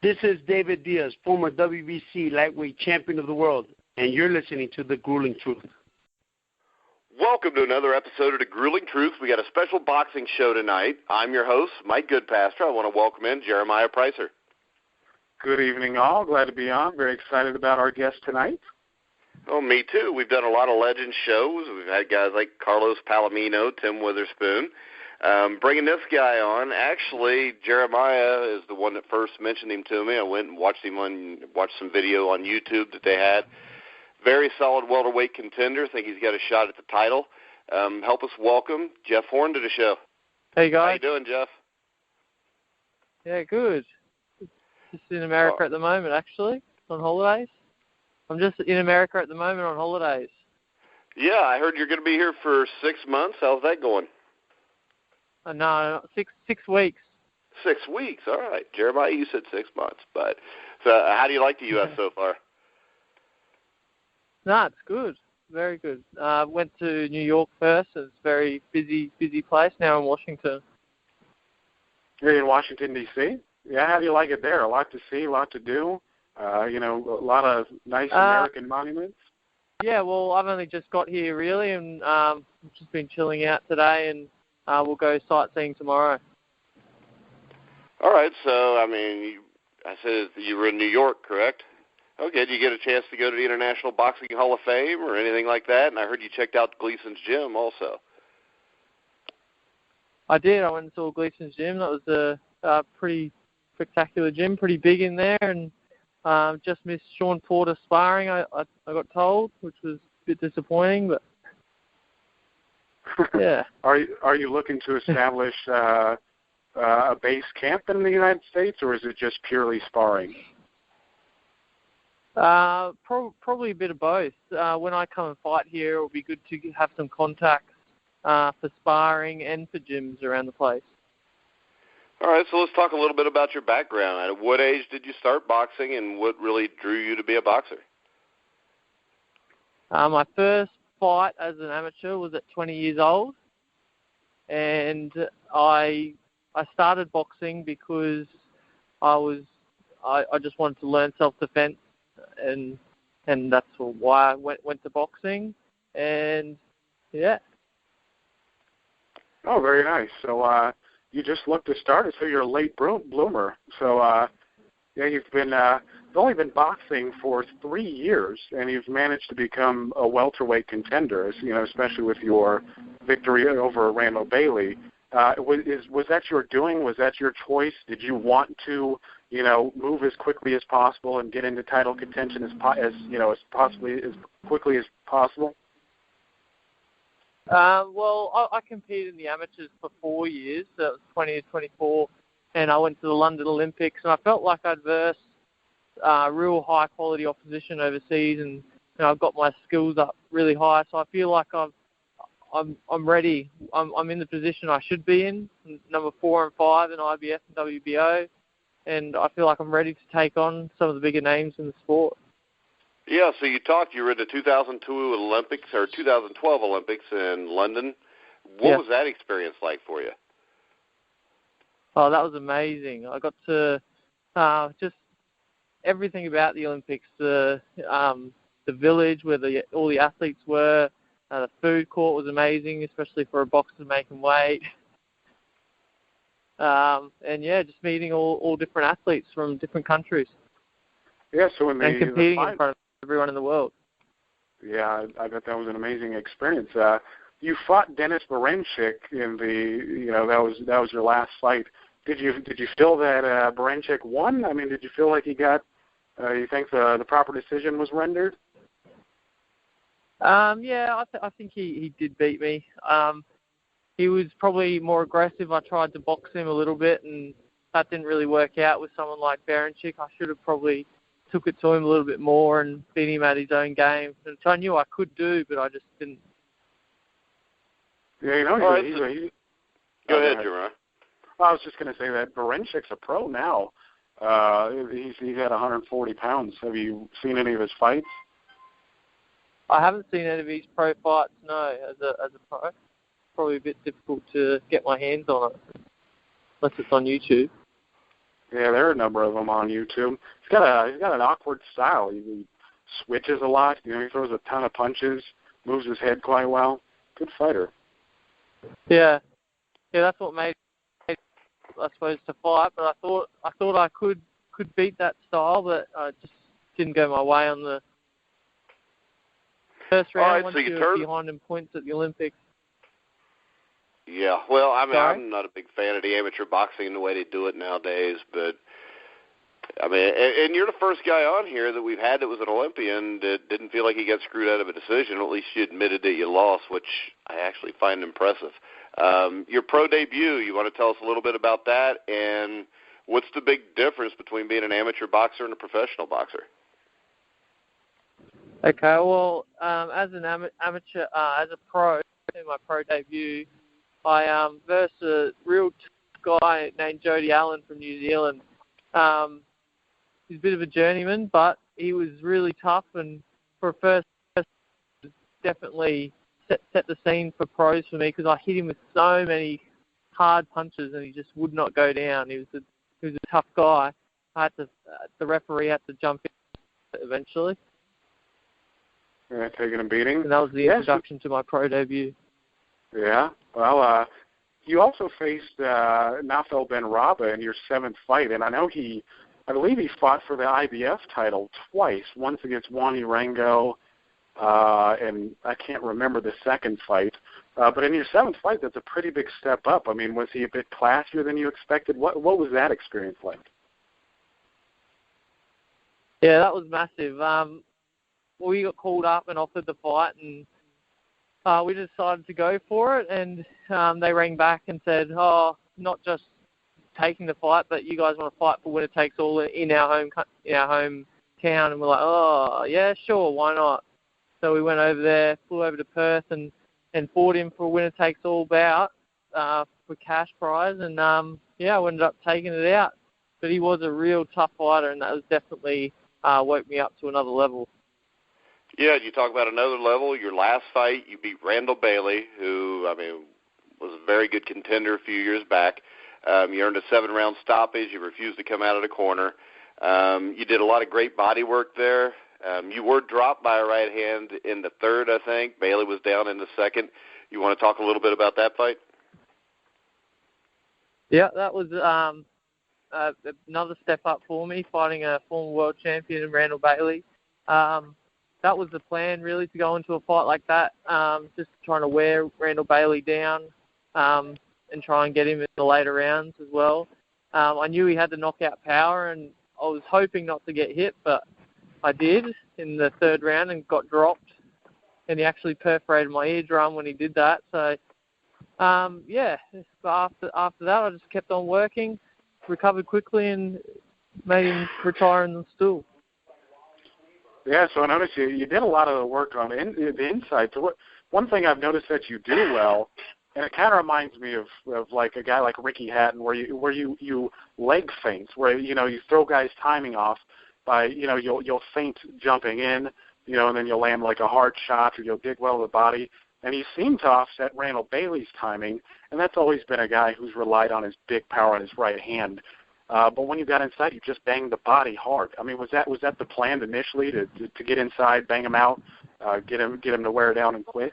This is David Diaz, former WBC lightweight champion of the world, and you're listening to The Grueling Truth. Welcome to another episode of The Grueling Truth. We got a special boxing show tonight. I'm your host, Mike Goodpaster. I want to welcome in Jeremiah Preisser. Good evening, all. Glad to be on. Very excited about our guest tonight. Oh, me too. We've done a lot of legend shows. We've had guys like Carlos Palomino, Tim Witherspoon. Bringing this guy on, actually, Jeremiah is the one that first mentioned him to me. I went and watched some video on YouTube that they had. Very solid welterweight contender. I think he's got a shot at the title. Help us welcome Jeff Horn to the show. Hey, guys. How you doing, Jeff? Yeah, good. Just in America at the moment, actually, on holidays. I'm just in America at the moment on holidays. Yeah, I heard you're going to be here for 6 months. How's that going? No, 6 weeks. 6 weeks, all right. Jeremiah, you said 6 months. But so how do you like the U.S. so far? No, it's good. Very good. Went to New York first. It's a very busy place. Now in Washington. You're in Washington, D.C.? Yeah, how do you like it there? A lot to see, a lot to do. A lot of nice American monuments. Yeah, well, I've only just got here, really, and just been chilling out today, and we'll go sightseeing tomorrow. All right, so, I said you were in New York, correct? Okay, did you get a chance to go to the International Boxing Hall of Fame or anything like that? And I heard you checked out Gleasons Gym also. I did. I went and saw Gleasons Gym. That was a pretty spectacular gym, pretty big in there, and just missed Sean Porter sparring, I got told, which was a bit disappointing, but yeah. Are you looking to establish a base camp in the United States, or is it just purely sparring? Probably a bit of both. When I come and fight here, it'll be good to have some contacts for sparring and for gyms around the place. All right, so let's talk a little bit about your background. At what age did you start boxing, and what really drew you to be a boxer? My first fight as an amateur was at 20 years old, and I started boxing because I just wanted to learn self-defense, and that's why I went to boxing, and yeah. Oh, very nice. So you just looked to start it, so you're a late bloomer. So you've only been boxing for 3 years, and you've managed to become a welterweight contender. Especially with your victory over Randall Bailey. Was that your doing? Was that your choice? Did you want to, move as quickly as possible and get into title contention as quickly as possible? Well, I competed in the amateurs for 4 years. That was 20 to 24, and I went to the London Olympics, and I felt like I'd versed real high-quality opposition overseas, and I've got my skills up really high, so I feel like I'm ready. I'm in the position I should be in, number 4 and 5 in IBF and WBO, and I feel like I'm ready to take on some of the bigger names in the sport. Yeah, so you were in the 2002 Olympics, or 2012 Olympics in London. What was that experience like for you? Oh, that was amazing. I got to just everything about the Olympics, the village where all the athletes were, the food court was amazing, especially for a boxer making weight. And just meeting all different athletes from different countries. Yeah, so and competing in front of everyone in the world. Yeah, I bet that was an amazing experience. You fought Dennis Baranchyk in that was your last fight. Did you feel that Baranchyk won? Did you feel like he got? You think the proper decision was rendered? I think he did beat me. He was probably more aggressive. I tried to box him a little bit, and that didn't really work out with someone like Baranchyk. I should have probably took it to him a little bit more and beat him at his own game, which I knew I could do, but I just didn't. Yeah, Go ahead, Jeremiah. I was just going to say that Barancyk's a pro now. He's at 140 pounds. Have you seen any of his fights? I haven't seen any of his pro fights, no, as a pro. Probably a bit difficult to get my hands on it, unless it's on YouTube. Yeah, there are a number of them on YouTube. He's got an awkward style. He switches a lot. You know, he throws a ton of punches, moves his head quite well. Good fighter. Yeah, that's what made me, I suppose, to fight. But I thought I could beat that style, but I just didn't go my way on the first round. Once you were behind in points at the Olympics. Yeah, well, I mean, Sorry? I'm not a big fan of the amateur boxing and the way they do it nowadays, but, I mean, and you're the first guy on here that we've had that was an Olympian that didn't feel like he got screwed out of a decision. At least you admitted that you lost, which I actually find impressive. Your pro debut, you want to tell us a little bit about that, and what's the big difference between being an amateur boxer and a professional boxer? Okay, well, as an amateur, as a pro, in my pro debut, I versed a real guy named Jody Allen from New Zealand. He's a bit of a journeyman, but he was really tough, and for a first, definitely set the scene for pros for me because I hit him with so many hard punches, and he just would not go down. He was a tough guy. The referee had to jump in eventually. Yeah, taking a beating. And that was the introduction to my pro debut. Yeah. Well, you also faced Nafel Benraba in your 7th fight, and I believe he fought for the IBF title twice, once against Juan Irango, and I can't remember the second fight. But in your 7th fight, that's a pretty big step up. I mean, was he a bit classier than you expected? What was that experience like? Yeah, that was massive. We got called up and offered the fight, and we decided to go for it, and they rang back and said, not just taking the fight, but you guys want to fight for winner takes all in our hometown. And we're like, oh, yeah, sure, why not? So we went over there, flew over to Perth, and fought him for a winner takes all bout for cash prize, and I ended up taking it out. But he was a real tough fighter, and that was definitely woke me up to another level. Yeah, you talk about another level. Your last fight, you beat Randall Bailey, who, I mean, was a very good contender a few years back. You earned a 7-round stoppage. You refused to come out of the corner. You did a lot of great body work there. You were dropped by a right hand in the 3rd, I think. Bailey was down in the 2nd. You want to talk a little bit about that fight? Yeah, that was another step up for me, fighting a former world champion, Randall Bailey. That was the plan, really, to go into a fight like that, just trying to wear Randall Bailey down and try and get him in the later rounds as well. I knew he had the knockout power, and I was hoping not to get hit, but I did in the 3rd round and got dropped, and he actually perforated my eardrum when he did that. So, after that, I just kept on working, recovered quickly, and made him retire in the stool. Yeah, so I noticed you did a lot of the work on the inside. So one thing I've noticed that you do well, and it kind of reminds me of like a guy like Ricky Hatton, where you leg feints, where you throw guys' timing off by you'll feint jumping in, and then you'll land like a hard shot, or you'll dig well to the body. And he seemed to offset Randall Bailey's timing, and that's always been a guy who's relied on his big power on his right hand. But when you got inside, you just banged the body hard. I mean, was that the plan initially to get inside, bang him out, get him to wear down and quit?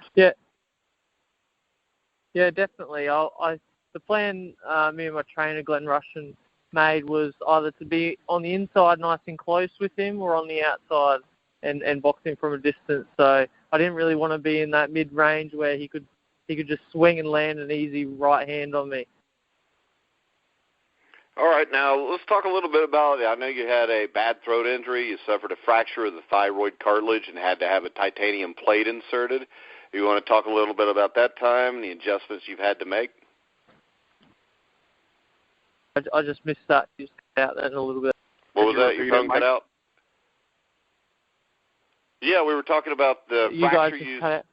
Yeah, definitely. The plan me and my trainer Glenn Russian made was either to be on the inside, nice and close with him, or on the outside and box him from a distance. So I didn't really want to be in that mid range where he could just swing and land an easy right hand on me. All right, now let's talk a little bit about it. I know you had a bad throat injury. You suffered a fracture of the thyroid cartilage and had to have a titanium plate inserted. You want to talk a little bit about that time and the adjustments you've had to make? I just missed that. You just cut out that a little bit. What was that? Your phone cut out? Yeah, we were talking about the fracture you cut out.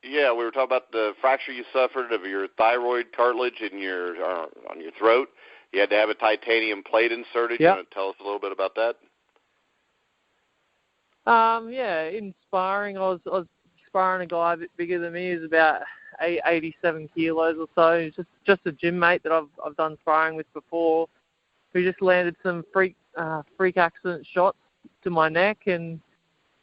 Yeah, we were talking about the fracture you suffered of your thyroid cartilage in on your throat. You had to have a titanium plate inserted. Yep. You want to tell us a little bit about that? In sparring, I was sparring a guy a bit bigger than me. He was about 87 kilos or so. He's just a gym mate that I've done sparring with before. we just landed some freak accident shots to my neck and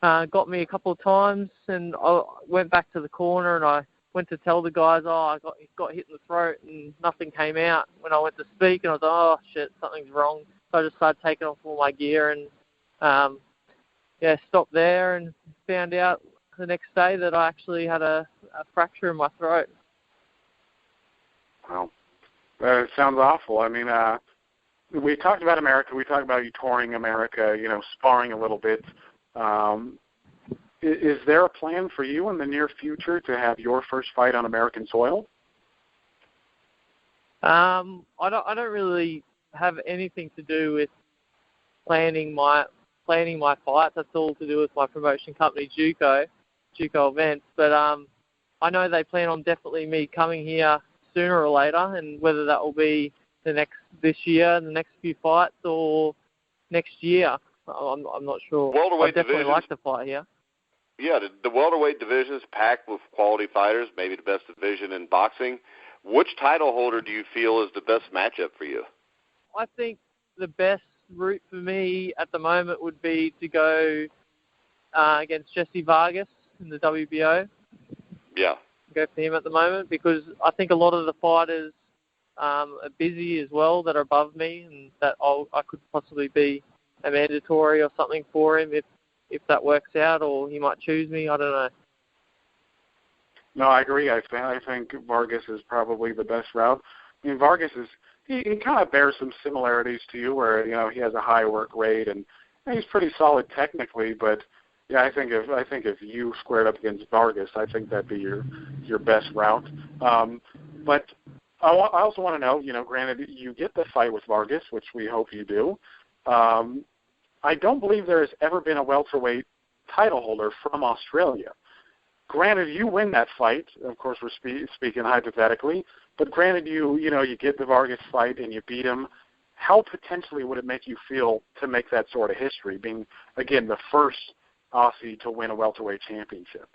got me a couple of times. And I went back to the corner and I went to tell the guys, I got hit in the throat and nothing came out. When I went to speak, and I was like, oh shit, something's wrong. So I just started taking off all my gear and stopped there and found out the next day that I actually had a fracture in my throat. Wow. It sounds awful. I mean, we talked about America. We talked about you touring America, sparring a little bit. Is there a plan for you in the near future to have your first fight on American soil? I don't really have anything to do with planning my fights. That's all to do with my promotion company, Juco Events. But I know they plan on definitely me coming here sooner or later, and whether that will be this year, the next few fights, or next year, I'm not sure. Welterweight I definitely divisions, like to fight here. Yeah, the welterweight division is packed with quality fighters, maybe the best division in boxing. Which title holder do you feel is the best matchup for you? I think the best route for me at the moment would be to go against Jesse Vargas in the WBO. Yeah. Go for him at the moment, because I think a lot of the fighters are busy as well that are above me, and that I could possibly be a mandatory or something for him if that works out, or he might choose me. I don't know. No, I agree. I think Vargas is probably the best route. I mean, Vargas he kind of bears some similarities to you, where he has a high work rate and he's pretty solid technically, but. Yeah, I think if you squared up against Vargas, I think that'd be your best route. But I also want to know, granted you get the fight with Vargas, which we hope you do. I don't believe there has ever been a welterweight title holder from Australia. Granted, you win that fight. Of course, we're speaking hypothetically, but granted, you get the Vargas fight and you beat him. How potentially would it make you feel to make that sort of history, being again the first Aussie to win a welterweight championship?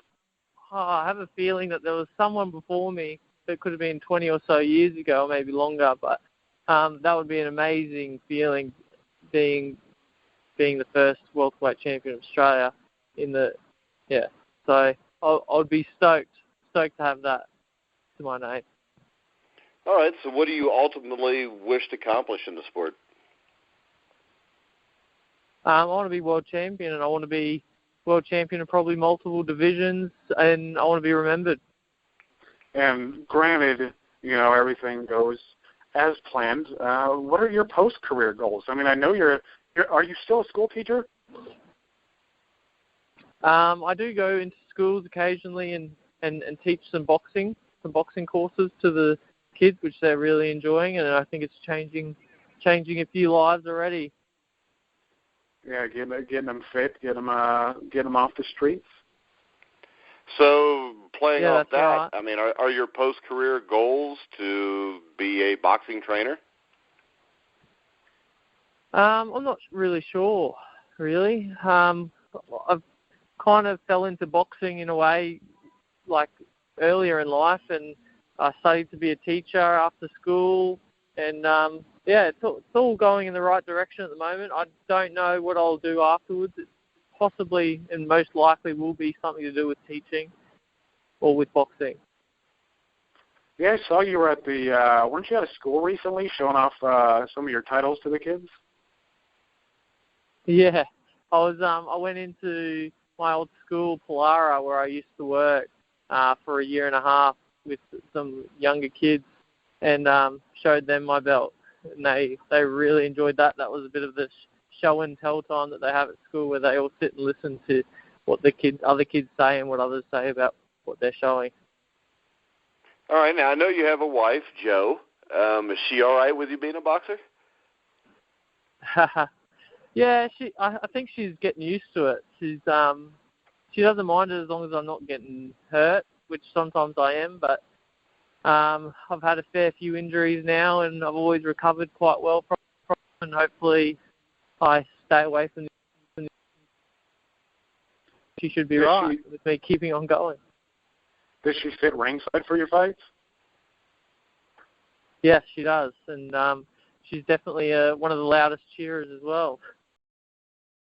I have a feeling that there was someone before me that could have been 20 or so years ago, maybe longer, but that would be an amazing feeling, being the first welterweight champion of Australia So I'd be stoked to have that to my name. All right, so what do you ultimately wish to accomplish in the sport? I want to be world champion, and I want to be world champion in probably multiple divisions, and I want to be remembered. And granted, everything goes as planned. What are your post-career goals? I mean, I know are you still a school teacher? I do go into schools occasionally and teach some boxing courses to the kids, which they're really enjoying, and I think it's changing a few lives already. Yeah, getting them fit, get them off the streets. So playing off that, right. I mean, are your post-career goals to be a boxing trainer? I'm not really sure, really. I've kind of fell into boxing in a way, like earlier in life, and I studied to be a teacher after school, and it's all going in the right direction at the moment. I don't know what I'll do afterwards. It possibly and most likely will be something to do with teaching or with boxing. Yeah, I saw you were at weren't you at a school recently showing off some of your titles to the kids? Yeah, I went into my old school, Pollara, where I used to work for a year and a half with some younger kids, and showed them my belt. And they really enjoyed that. That was a bit of the show and tell time that they have at school, where they all sit and listen to what other kids say and what others say about what they're showing. All right, now I know you have a wife, Jo. Is she all right with you being a boxer? Yeah, I think she's getting used to it. She doesn't mind it as long as I'm not getting hurt, which sometimes I am, but I've had a fair few injuries now, and I've always recovered quite well from them, and hopefully I stay away from them. She should be right with me keeping on going. Does she sit ringside for your fights? Yes, she does, and she's definitely one of the loudest cheerers as well.